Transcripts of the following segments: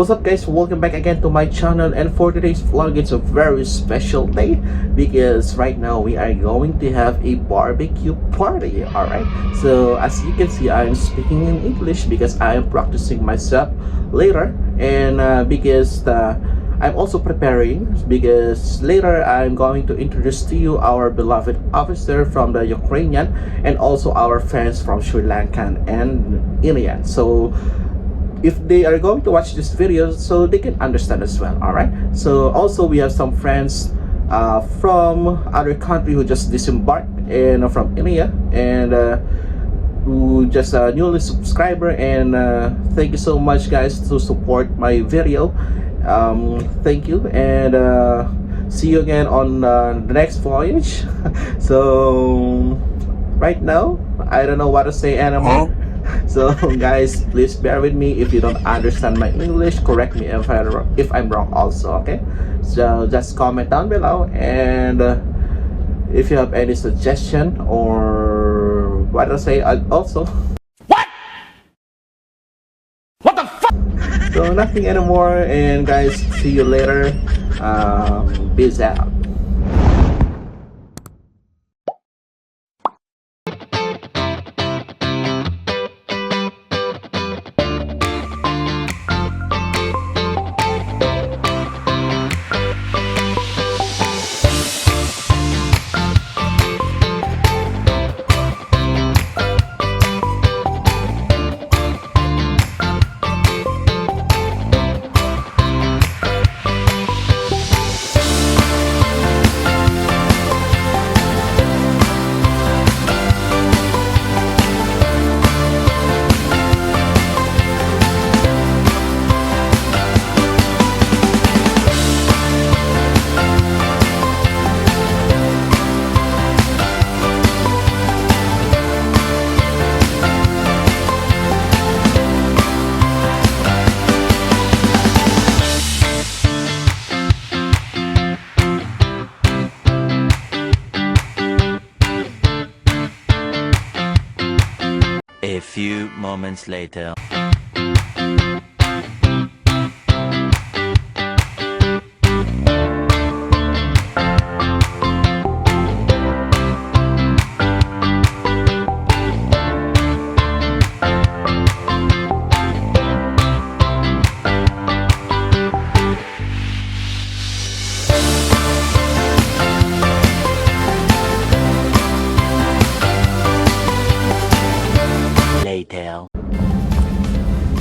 What's up guys, welcome back again to my channel, and for today's vlog it's a very special day because right now we are going to have a barbecue party. Alright, so as you can see I'm speaking in English because I am practicing myself later, and because I'm also preparing because later I'm going to introduce to you our beloved officer from the Ukrainian and also our friends from Sri Lankan and Indian. So if they are going to watch this video, so they can understand as well. All right, so also we have some friends from other country who just disembarked, and from India, and who just a newly subscriber, and thank you so much guys to support my video. Thank you, and see you again on the next voyage. So right now I don't know what to say anymore. So guys, please bear with me if you don't understand my English. Correct me if I'm wrong also, okay? So just comment down below, and if you have any suggestion or what to say also. What the fuck? So nothing anymore, and guys, see you later. Peace out. A few moments later.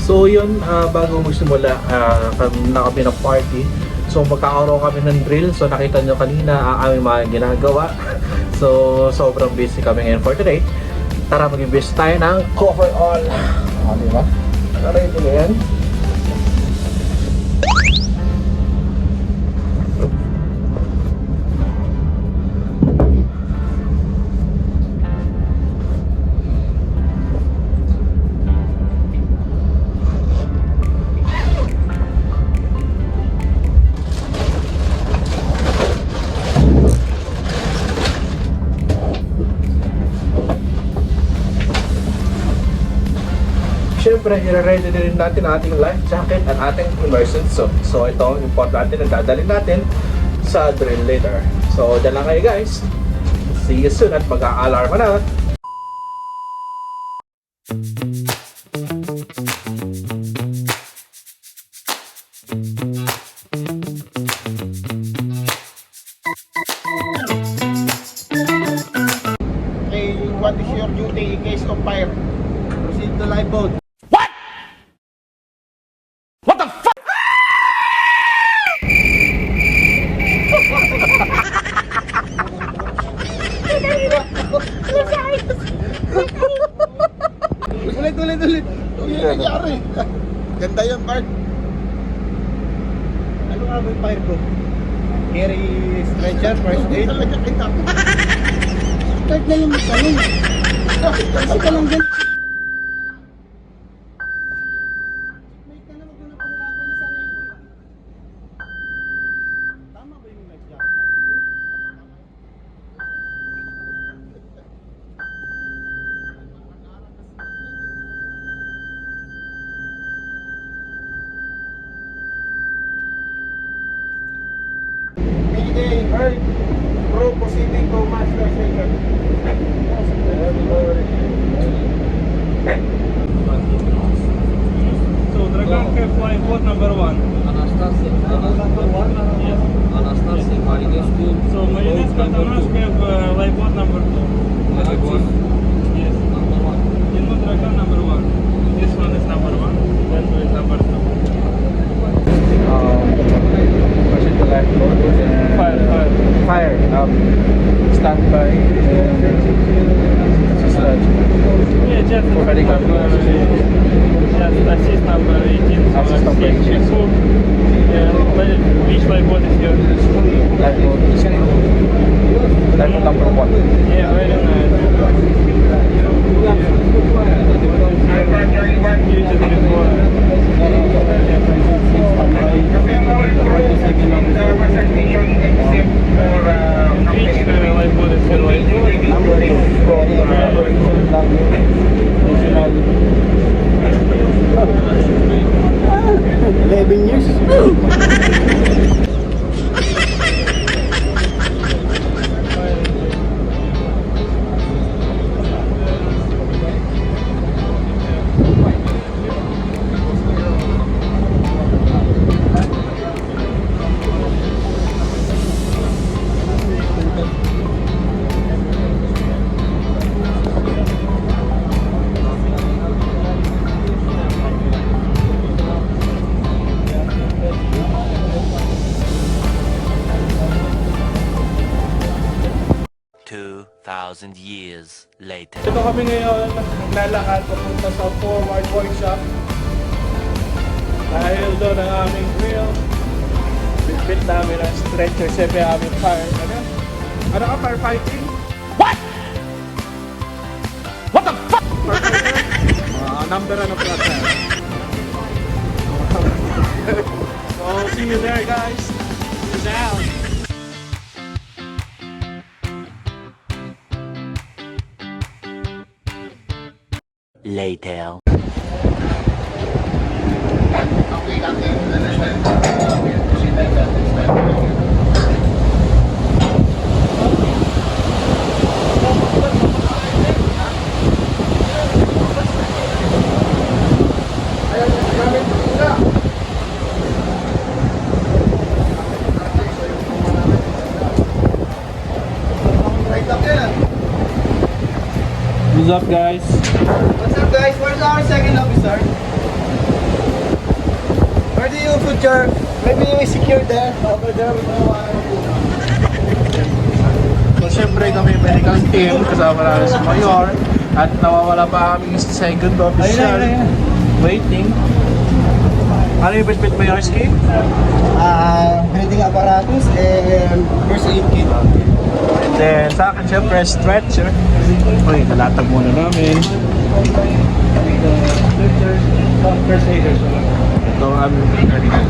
So yun, bago magsimula na kami ng party, so magkakaroon kami ng drill. So nakita nyo kanina ang aming mga ginagawa. So sobrang busy kami ngayon for today. Tara, mag-invest tayo ng cover all. Diba? Ready na yan? Siyempre, i-ready din natin ang ating life jacket at ating immersion suit. So ito ang importante na dadalhin natin sa drill later. So dyan lang kayo guys. See you soon at mag-a-alarm na. Okay, what is your duty in case of fire? Proceed to lifeboat. Ulit. Uy, ano nangyari? Ganda yun, Bart. Ano nga ba yung fire ko? Carry stretcher, first aid. Talaga kita. Start na yung tanong. Kasi ka lang dyan. May ka na magpunapanglaban sa sanay ko. Tama ba yung nag-jacket? Alright, crew proceeding to master station. So Draganka flying what number 1? Anastasia. Number one? Yes. Anastasia, Marinescu. So Marinescu Atanask have live what number 2? Active. Yes. Number one. Inno Dragan number 1. This one is number 1. That one is number 2. Proceed to lifeboat and Fire. standby and Yeah, just Ready, go. just assist number 18. Assist number 18. Which live what is yours? lifeboat number 1. Yeah, very nice. Usually before. Which live what is your live Years later. Ito kami ngayon, naglalakad papunta sa forward workshop. Dahil doon ang aming grill. Bitbit namin ang stretcher, siyempre ang aming fire. Ano ka, firefighting? What? What the fuck? Firefighter? Number ano pala tayo? So, see you there guys. Peace out. Later. What's up guys? What's up, guys? Where's our second officer? Where do you put your... Maybe you secure there? Over there. So syempre kami medical team kasama namin si Mayor at nawawala pa aming second official waiting. Ano yung bitbit mo yung ski? Breathing apparatus and first aid kit. And then sa akin syempre stretcher. Uy, nalatag muna namin. First aiders. Ito ang aming medical.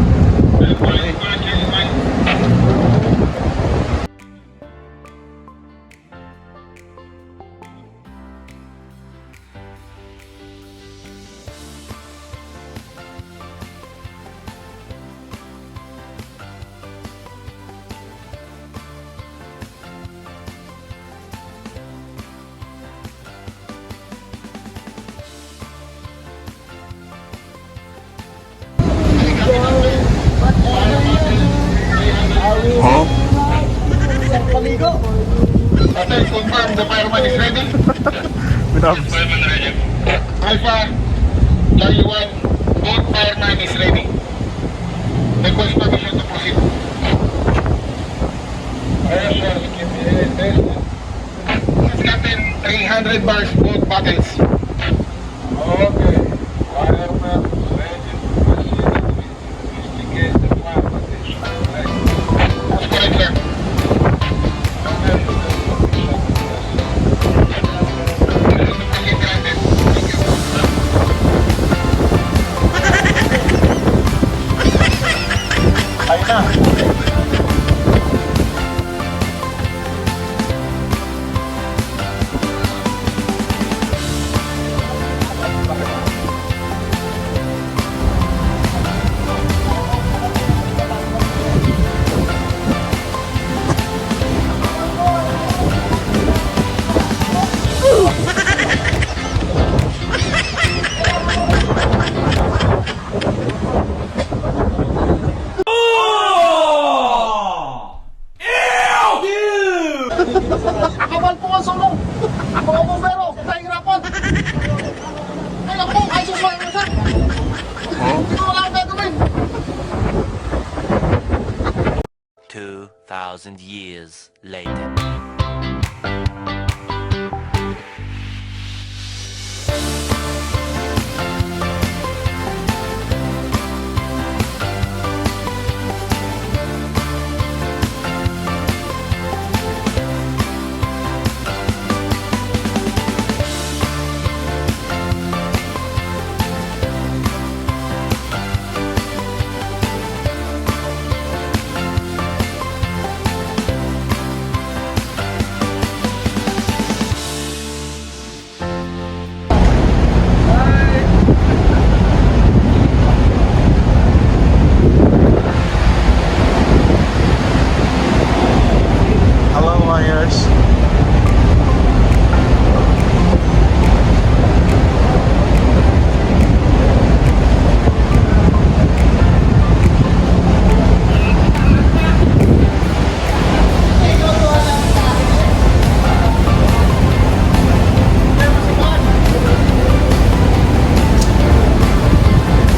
Okay, confirm the fireman is ready. Alpha, Charlie 1, both fireman is ready. Request permission to proceed. Yes, sir. Captain, 300 bars, both bottles. Okay. Fireman ready to proceed with investigate the plan. That's correct, sir. Ayun na. 2,000 years later. Hello, Myers.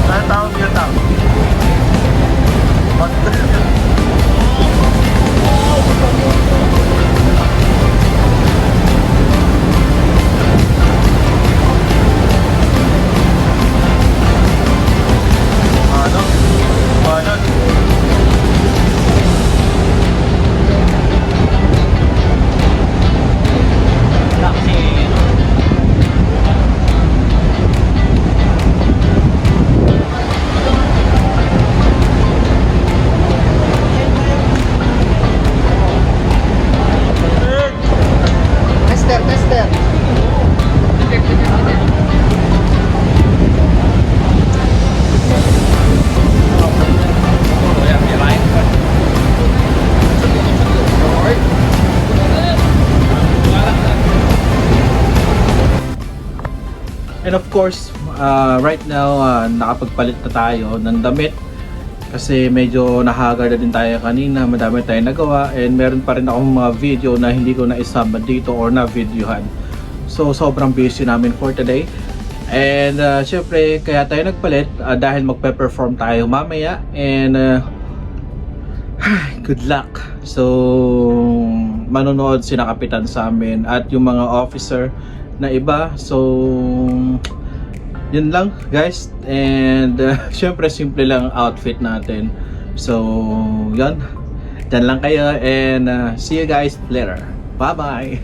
Ano tawag niyo tao? Ano? Ano? Tester, tester. And of course, right now, nakapagpalit na tayo ng damit kasi medyo nahagar na din tayo kanina, madami tayong nagawa and meron pa rin akong mga video na hindi ko na isama dito or na videohan. So sobrang busy namin for today. And syempre kaya tayo nagpalit dahil magpe-perform tayo mamaya and good luck. So manonood sina kapitan sa amin at yung mga officer na iba. So yun lang guys, and syempre simple lang outfit natin. So yun, dyan lang kayo and see you guys later. Bye bye.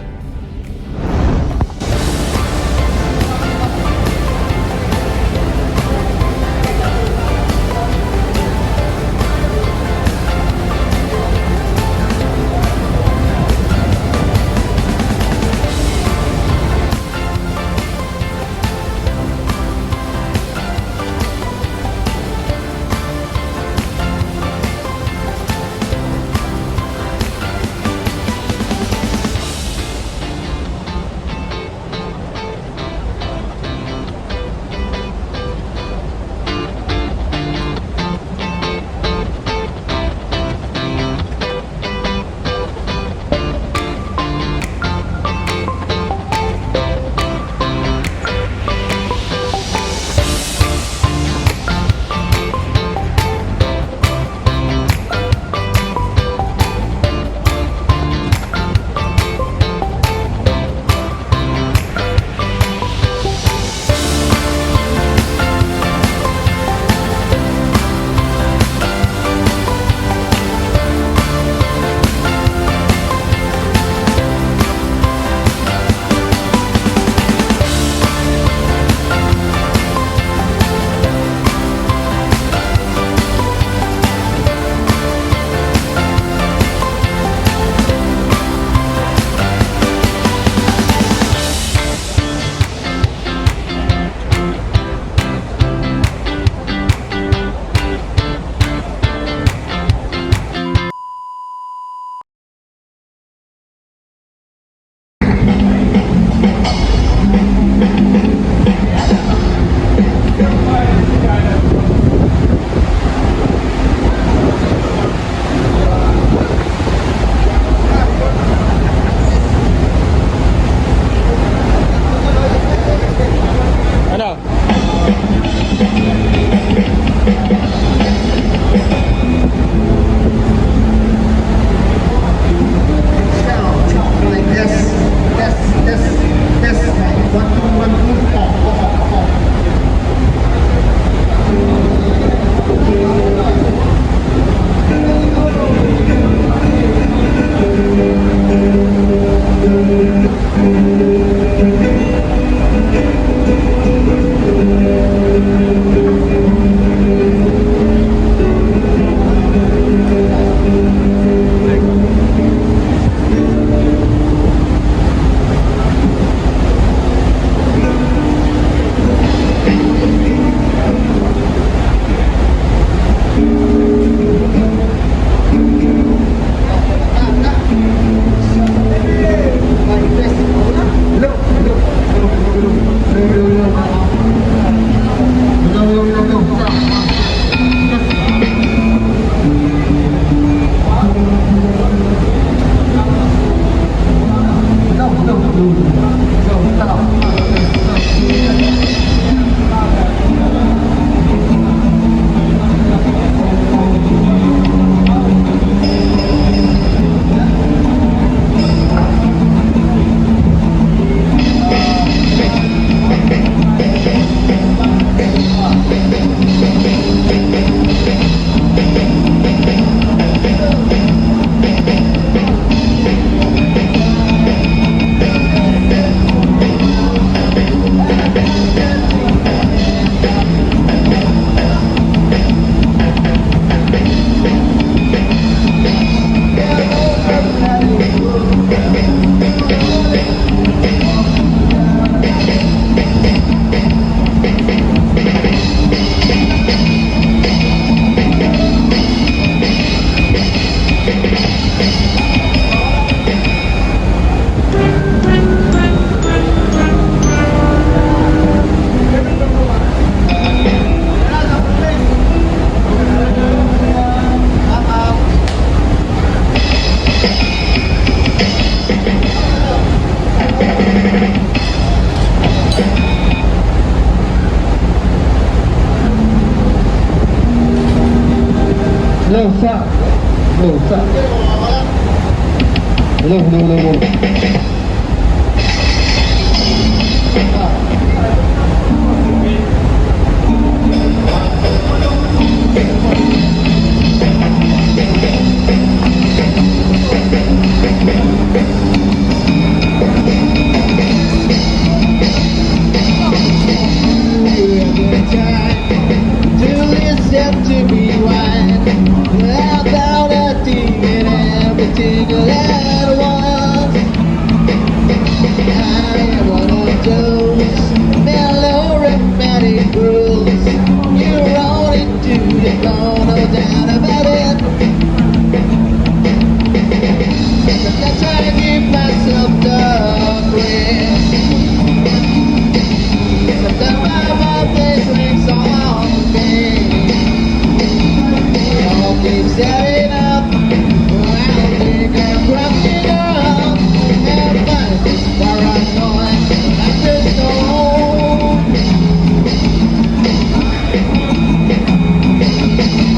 Lusa. Lusa. Hello. To be wine without a thing and everything at once. I am one of those melodramatic girls. You roll into the floor, no doubt about it. Sometimes I give myself the grip. Sometimes my face rings on me. Keep setting up. I think I'm cracking up. Everybody's paranoid. I'm just home.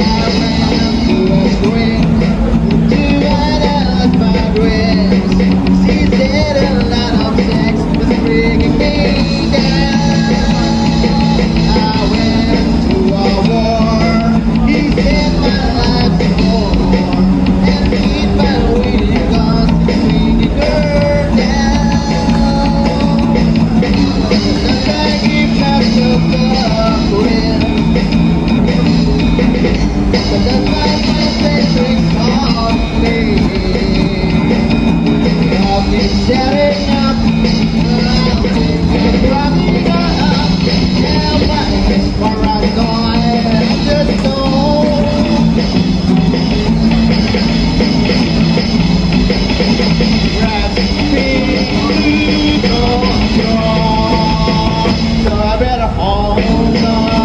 I ran up to a screen to analyze my dreams. She said a lot of sex was bringing me down. I went to a war. He said my setting up, I'll take it running up. Everybody's paranoid, I just don't. Grasping control, so I better hold on.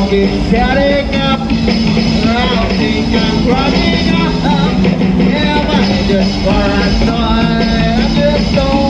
Keep shutting up. I think I'm running up. Yeah, but just for a time, I just don't.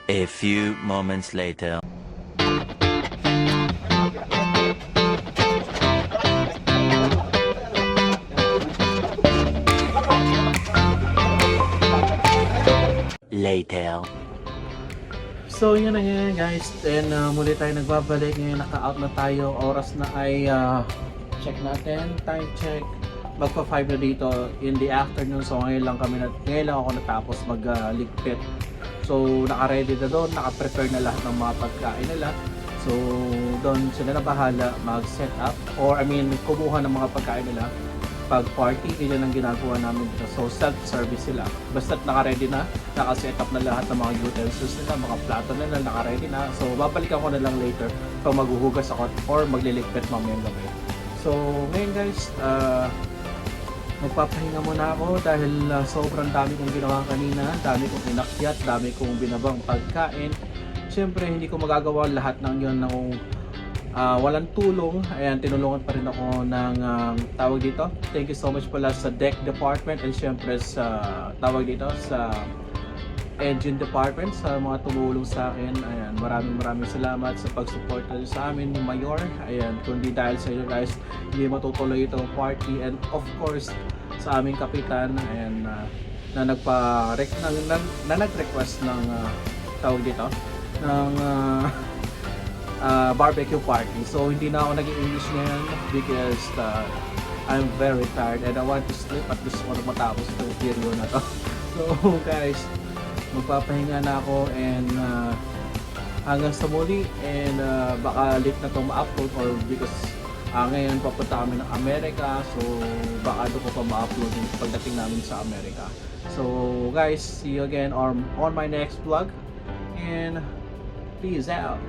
A few moments later. Later. So yun na nga guys, and muli tayo nagbabalik. Ngayon naka-out na tayo, oras na ay check natin, time check, magpa 5 na dito in the afternoon. So ngayon lang ako natapos magligpit. So naka-ready na doon, naka-prepare na lahat ng mga pagkain nila. So doon sila na bahala mag-set up, or kumuha ng mga pagkain nila pag party. Yun ang ginagawa namin dito. So self-service sila. Basta't naka-ready na, naka-set up na lahat ng mga utensils nila, mga plato nila, naka-ready na. So babalikan ko na lang later pag maghuhugas ako or magliligpit mamayang gabi. So ngayon guys, magpapahinga muna ako dahil sobrang dami kong ginawa kanina, dami kong inakyat, dami kong binabang pagkain. Siyempre hindi ko magagawa lahat ng yun ng walang tulong. Ayan, tinulungan pa rin ako ng tawag dito. Thank you so much pala sa deck department, and siyempre sa tawag dito sa engine department, sa mga tumulong sa akin. Ayan, maraming salamat sa pag-support sa amin, Mayor. Ayan, kundi dahil sa inyo guys, hindi matutuloy itong party. And of course, sa aming kapitan, ayan, na nag-request ng tawag dito, ng barbecue party. So hindi na ako nag-English ngayon because I'm very tired and I want to sleep at least kung matapos itong video na to. So guys, magpapahinga na ako and hanggang sa muli and baka late na to ma-upload or because ngayon papunta kami ng Amerika, so baka doon ko pa ma-upload yung pagdating namin sa Amerika. So guys, see you again on my next vlog and peace out.